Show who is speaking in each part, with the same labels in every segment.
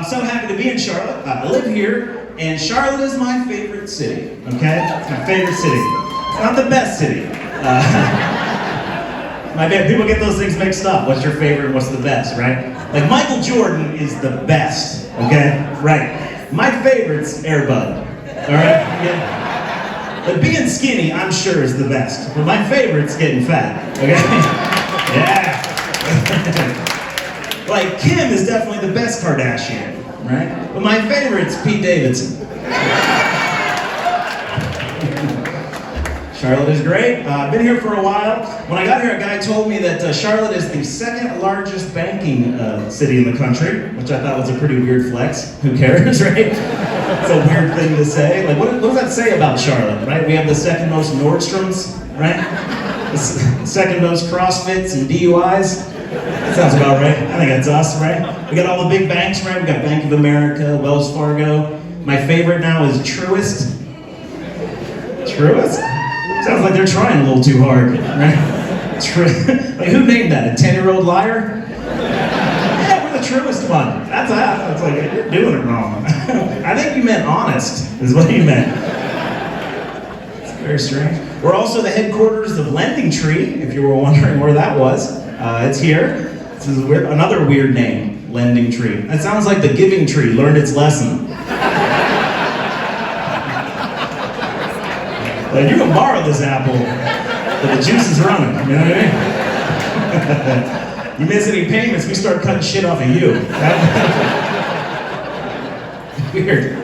Speaker 1: So happy to be in Charlotte. I live here, and Charlotte is my favorite city, okay? It's my favorite city. It's not the best city. My bad, people get those things mixed up. What's your favorite and what's the best, right? Like Michael Jordan is the best, okay? Right. My favorite's Air Bud, all right? Yeah. But being skinny, I'm sure, is the best. But my favorite's getting fat, okay? Yeah. Like, Kim is definitely the best Kardashian, right? But my favorite's Pete Davidson. Charlotte is great. I've been here for a while. When I got here, a guy told me that Charlotte is the second largest banking city in the country, which I thought was a pretty weird flex. Who cares, right? It's a weird thing to say. Like, what does that say about Charlotte, right? We have the second most Nordstroms, right? The second most CrossFits and DUIs. That sounds about right. I think that's us, right? We got all the big banks, right? We got Bank of America, Wells Fargo. My favorite now is Truist. Truist? Sounds like they're trying a little too hard, right? Like, who named that? A 10-year-old liar? Yeah, we're the truest one. That's like, you're doing it wrong. I think you meant honest, is what you meant. It's very strange. We're also the headquarters of Lending Tree, if you were wondering where that was. It's here. This is another weird name, Lending Tree. That sounds like the Giving Tree learned its lesson. Like, you can borrow this apple, but the juice is running, you know what I mean? You miss any payments, we start cutting shit off of you. Weird.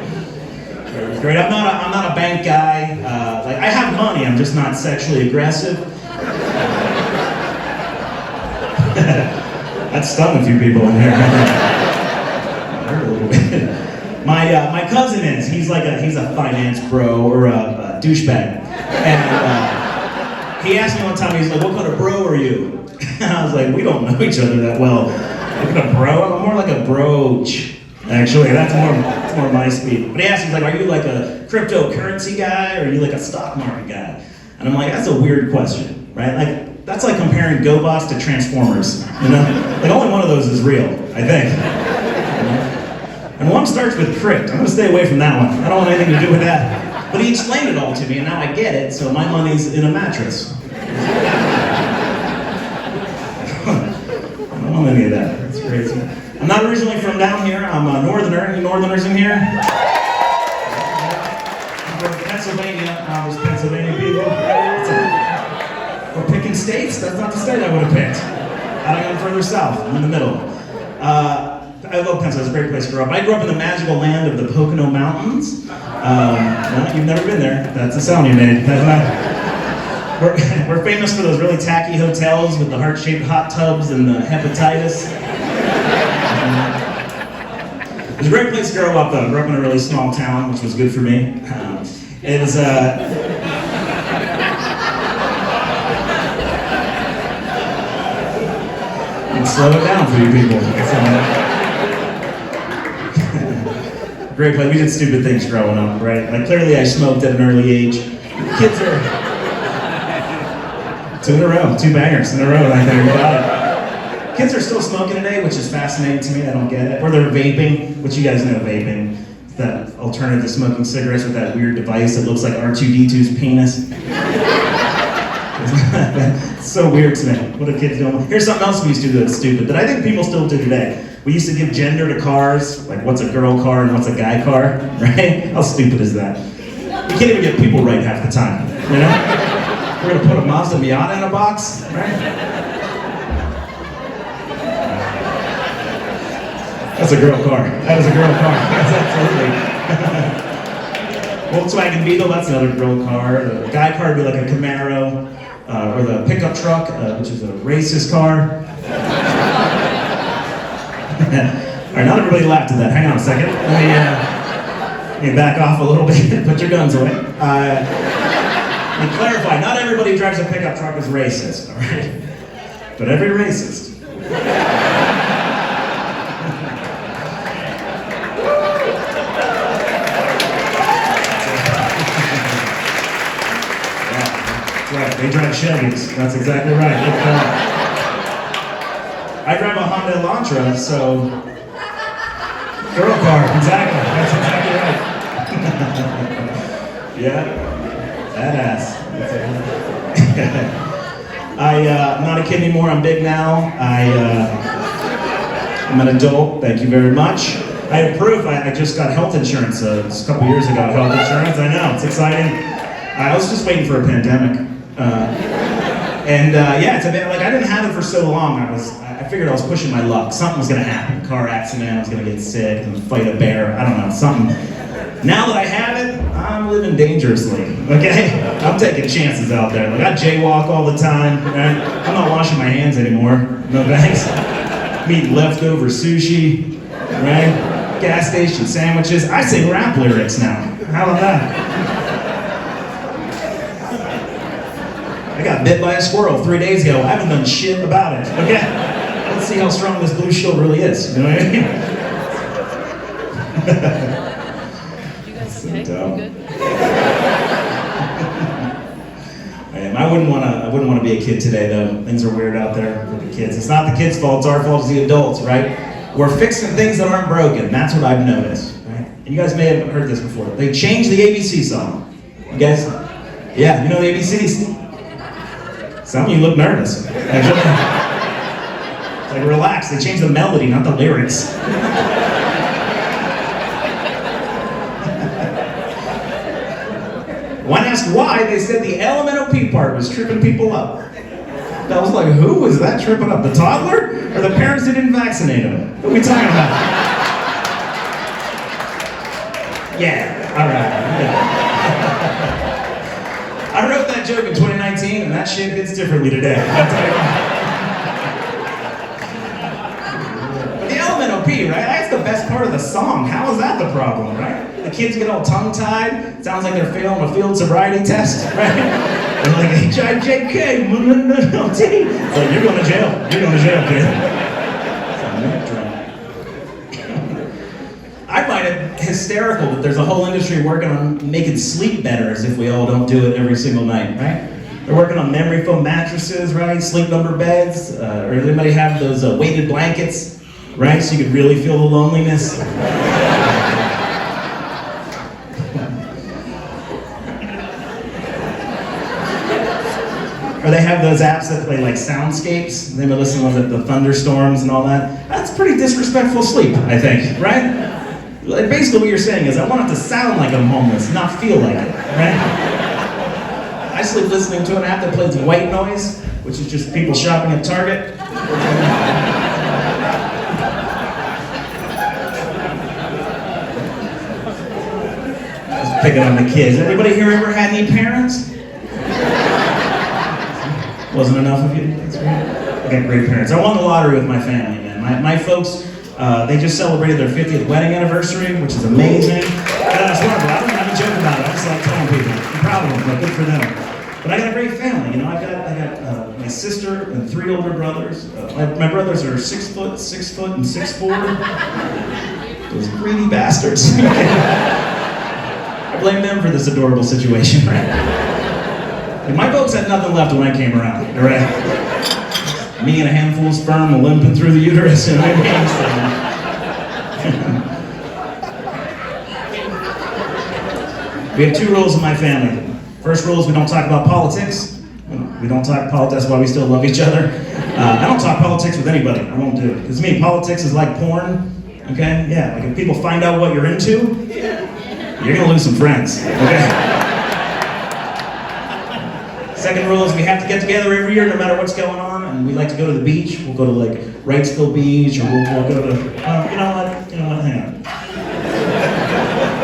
Speaker 1: It's great. I'm not a bank guy. Like, I have money, I'm just not sexually aggressive. That stung a few people in here. Hurt a little bit. My cousin is. He's a finance bro or a douchebag. And he asked me one time, he's like, what kind of bro are you? And I was like, we don't know each other that well. What kind of bro? I'm more like a broach. Actually, that's more my speed. But he asked me, he's like, are you like a cryptocurrency guy or are you like a stock market guy? And I'm like, that's a weird question, right? Like, that's like comparing GoBoss to Transformers, you know? Like, only one of those is real, I think. And one starts with crypt. I'm gonna stay away from that one. I don't want anything to do with that. But he explained it all to me, and now I get it, so my money's in a mattress. I don't want any of that. It's crazy. I'm not originally from down here. I'm a northerner. Any northerners in here? I'm from Pennsylvania. There's Pennsylvania people. We're picking states? That's not the state I would have picked. I'd have gone further south. I'm in the middle. I love Pennsylvania. It's a great place to grow up. I grew up in the magical land of the Poconos Mountains. No, you've never been there. That's the sound you made. We're famous for those really tacky hotels with the heart-shaped hot tubs and the hepatitis. It was a great place to grow up, though. I grew up in a really small town, which was good for me. It was, slow it down for you people. Great place. We did stupid things growing up, right? Like, clearly I smoked at an early age. Kids are... 2 in a row. 2 bangers in a row right there. You got it. Kids are still smoking today, which is fascinating to me. I don't get it. Or they're vaping, which you guys know vaping. It's that alternative to smoking cigarettes with that weird device that looks like R2-D2's penis. It's so weird to me. What are kids doing? Here's something else we used to do that's stupid that I think people still do today. We used to give gender to cars, like what's a girl car and what's a guy car, right? How stupid is that? You can't even get people right half the time, you know? We're gonna put a Mazda Miata in a box, right? That's a girl car. That is a girl car. That's absolutely. Volkswagen Beetle, that's another girl car. The guy car would be like a Camaro, or the pickup truck, which is a racist car. All right, not everybody laughed at that. Hang on a second. Let me back off a little bit. Put your guns away. Let me clarify, not everybody who drives a pickup truck is racist, all right? But every racist. Right, they drive Chevys. That's exactly right. I drive a Honda Elantra, so Girl car, exactly. That's exactly right. Yeah, badass. I'm not a kid anymore. I'm big now. I'm an adult. Thank you very much. I have proof. I just got health insurance just a couple years ago. Health insurance. I know, it's exciting. I was just waiting for a pandemic. Yeah, it's a bit like I didn't have it for so long. I figured I was pushing my luck. Something was gonna happen. Car accident. I was gonna get sick and fight a bear. I don't know. Something. Now that I have it, I'm living dangerously. Okay, I'm taking chances out there. Like I jaywalk all the time. Right? I'm not washing my hands anymore. No thanks. I'm eating leftover sushi. Right? Gas station sandwiches. I sing rap lyrics now. How about that? I got bit by a squirrel 3 days ago. I haven't done shit about it. Okay? Let's see how strong this blue shield really is. You know what I mean?
Speaker 2: You guys okay? You good?
Speaker 1: I wouldn't want to be a kid today though. Things are weird out there for the kids. It's not the kids' fault, it's our fault as the adults, right? We're fixing things that aren't broken. That's what I've noticed, right? And you guys may have heard this before. They changed the ABC song. You guys? Yeah, you know the ABCs? Some of you look nervous. Actually. It's like relax, they changed the melody, not the lyrics. When asked why, they said the LMNOP part was tripping people up. I was like, who was that tripping up? The toddler? Or the parents that didn't vaccinate him? What are we talking about? Yeah, alright. Yeah. I wrote that joke in 2019, and that shit hits differently today. I'll tell you what. But the LMNOP, right? That's the best part of the song. How is that the problem, right? The kids get all tongue-tied. Sounds like they're failing a field sobriety test, right? They're like, H-I-J-K, It's like, you're going to jail. You're going to jail, kid. I find it hysterical that there's a whole industry working on making sleep better as if we all don't do it every single night, right? They're working on memory foam mattresses, right? Sleep number beds, or anybody have those weighted blankets, right? So you could really feel the loneliness. Or they have those apps that play like soundscapes. They may listen to the thunderstorms and all that. That's pretty disrespectful sleep, I think, right? Like basically what you're saying is I want it to sound like I'm homeless, not feel like it, right? I sleep listening to an app that plays white noise, which is just people shopping at Target. Just picking on the kids. Anybody here ever had any parents? Wasn't enough of you? That's right. I got great parents. I won the lottery with my family, man. My folks, they just celebrated their 50th wedding anniversary, which is amazing. It's wonderful. I don't have a joke about it. I just like telling people. I'm proud of them, but good for them. But I got a great family. You know, I got my sister and 3 older brothers. My brothers are 6 foot, 6 foot, and 6'4". Those greedy bastards. I blame them for this adorable situation, right? And my folks had nothing left when I came around, all right? Me and a handful of sperm limping through the uterus, and I We have 2 rules in my family. First rule is we don't talk about politics. We don't talk politics. That's why we still love each other. I don't talk politics with anybody. I won't do it. Because to me, politics is like porn, okay? Yeah, like if people find out what you're into, you're gonna lose some friends, okay? Second rule is we have to get together every year no matter what's going on, and we like to go to the beach. We'll go to like Wrightsville Beach, or we'll go to, you know what, hang on.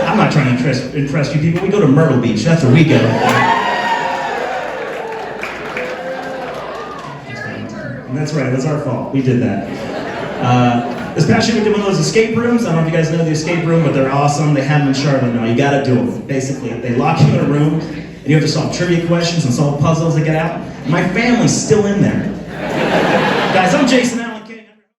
Speaker 1: I'm not trying to impress you people. We go to Myrtle Beach, that's where we go. And that's right, that's our fault. We did that. This past year we did one of those escape rooms. I don't know if you guys know the escape room, but they're awesome. They have them in Charlotte now. You gotta do them. Basically, they lock you in a room, and you have to solve trivia questions and solve puzzles to get out. My family's still in there. Guys, I'm Jason